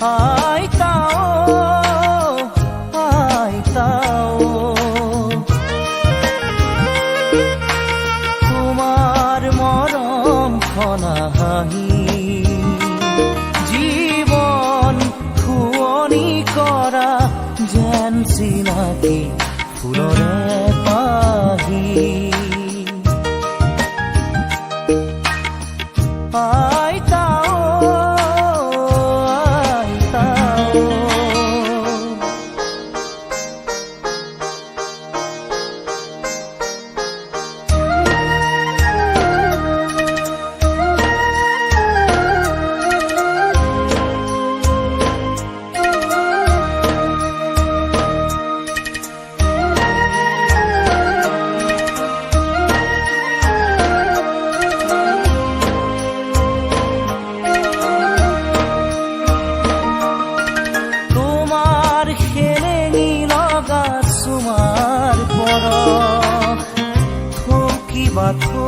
আইতাও তোমার মরম খনা হাঁহি জীবন খুৱনি কৰা যেন চিনাকি ফুলৰে পাহি বাথো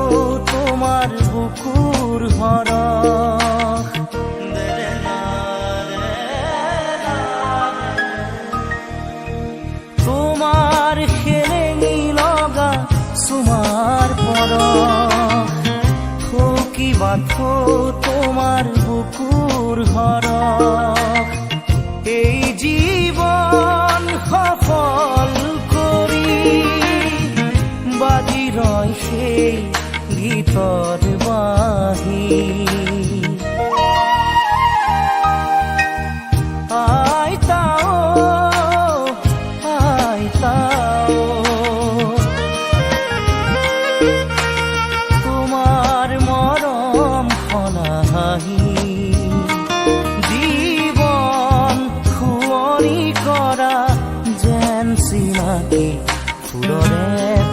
তোমার বুকুর হরখ তোমার খেলেঙি লগা সুমার পরখ থকি বাথো তোমার বুকুর হরখ এই জীবন সফল কৰি বাজি ৰয় সেই গীতৰ বাঁহী আইতাও তোমাৰ মৰম খনা হাঁহি জীৱন খুৱনি কৰা যেন চিনাকি ফুলৰে